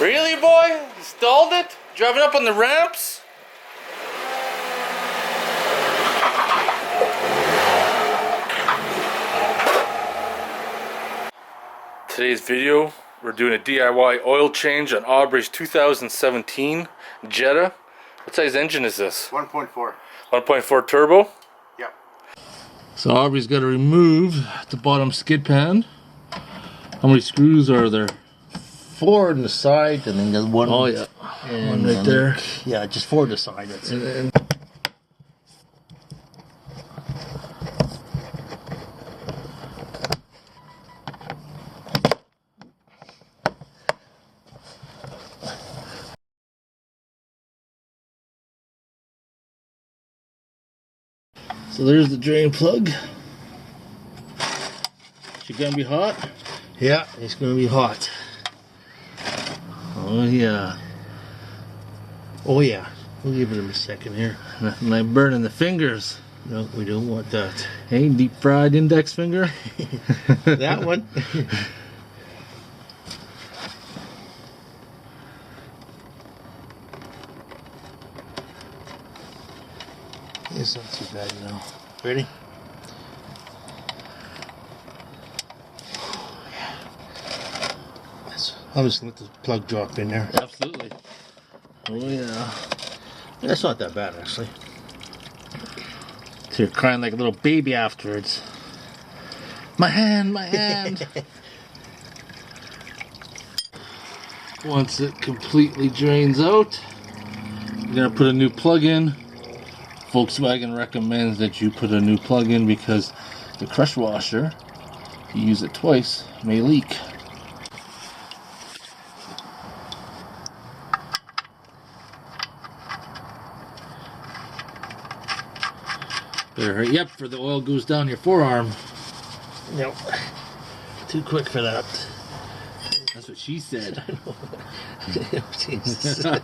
Really, boy? You stalled it? Driving up on the ramps? Today's video, we're doing a DIY oil change on Aubery's 2017 Jetta. What size engine is this? 1.4. 1.4 turbo? Yep. So Aubery's got to remove the bottom skid pan. How many screws are there? 4 on the side, and then the one. Oh yeah, and one right there. Yeah, just 4 on the side. That's it. So there's the drain plug. She gonna be hot? Yeah, it's gonna be hot. Oh yeah. Oh yeah. We'll give it a second here. Nothing like burning the fingers. No, we don't want that. Hey, deep fried index finger. That one. It's not too bad now. Ready? I'm just gonna let the plug drop in there. Absolutely. Oh yeah. That's not that bad actually. So you're crying like a little baby afterwards. My hand, my hand. Once it completely drains out, you're gonna put a new plug in. Volkswagen recommends that you put a new plug in because the crush washer, if you use it twice, may leak. Better hurry up for the oil goes down your forearm. Nope. Too quick for that. That's what she said. Jesus. Good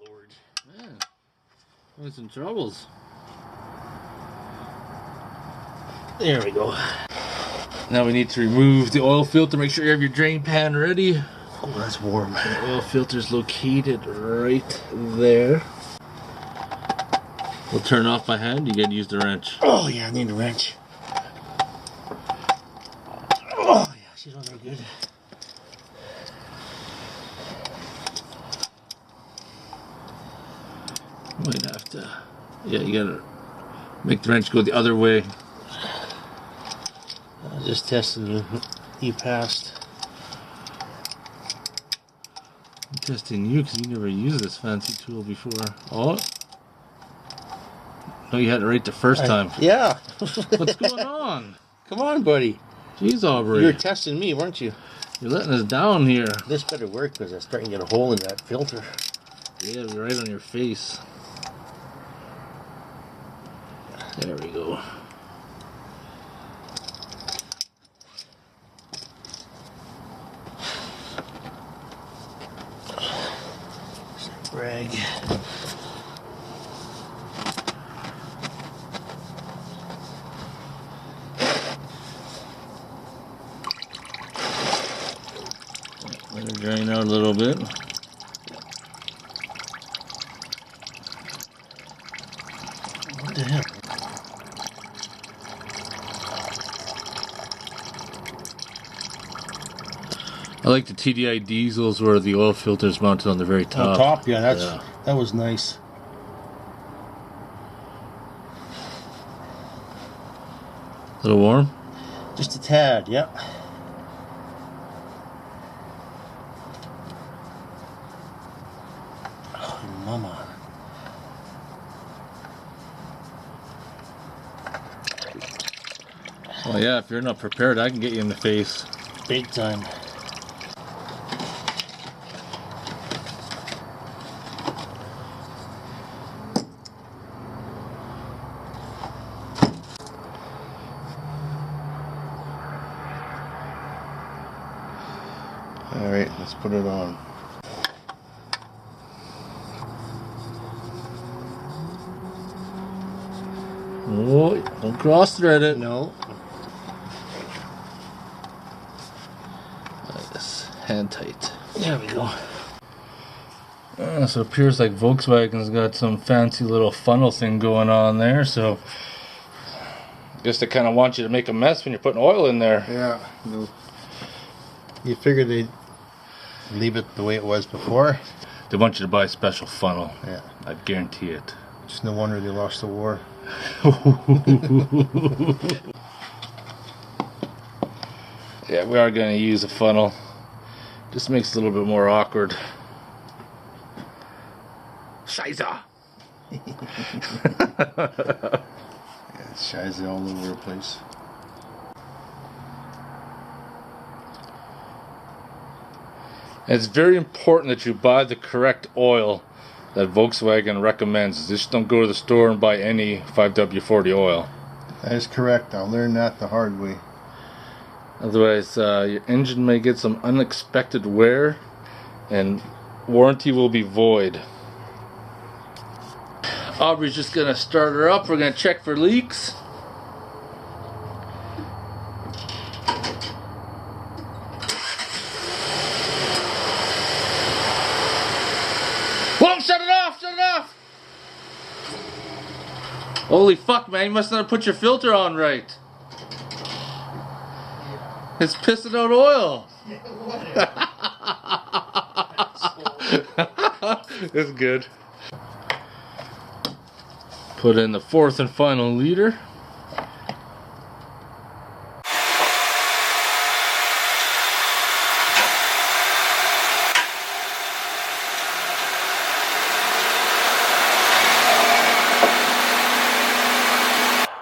Lord. Yeah. Having some troubles. There we go. Now we need to remove the oil filter. Make sure you have your drain pan ready. Oh, that's warm. The oil filter is located right there. We'll turn it off by hand. You gotta use the wrench. Oh yeah, I need a wrench. Oh yeah, she's not very good. Might have to. Yeah, you gotta make the wrench go the other way. Just testing you. You passed. I'm testing you because you never used this fancy tool before. Oh. No, you had it right the first time. Yeah. What's going on? Come on, buddy. Jeez, Aubery. You were testing me, weren't you? You're letting us down here. This better work because I'm starting to get a hole in that filter. Yeah, you're right on your face. There we go. Rag. Let it drain out a little bit. What the hell? I like the TDI diesels where the oil filter is mounted on the very top. On top, yeah, that was nice. A little warm? Just a tad, yep. Oh, mama. Well, yeah, if you're not prepared, I can get you in the face. Big time. Alright, let's put it on. Oh, don't cross thread it. No. Like this, hand tight. There we go. So it appears like Volkswagen's got some fancy little funnel thing going on there. So I guess they kind of want you to make a mess when you're putting oil in there. Yeah. No. You figured they'd leave it the way it was before? They want you to buy a special funnel. Yeah. I guarantee it. It's no wonder they lost the war. Yeah, we are going to use a funnel. Just makes it a little bit more awkward. Scheiße! Yeah, it's shizy all over the place. It's very important that you buy the correct oil that Volkswagen recommends. Just don't go to the store and buy any 5W40 oil. That is correct. I'll learn that the hard way. Otherwise, your engine may get some unexpected wear and warranty will be void. Aubrey's just going to start her up. We're going to check for leaks. Whoa, shut it off! Shut it off! Holy fuck, man, you must not have put your filter on right. It's pissing out oil. It's good. Put in the fourth and final liter.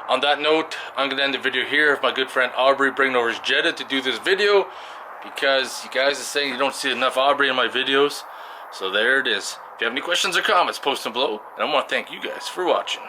On that note, I'm going to end the video here with my good friend Aubery bringing over his Jetta to do this video because you guys are saying you don't see enough Aubery in my videos. So there it is. If you have any questions or comments, post them below. And I want to thank you guys for watching.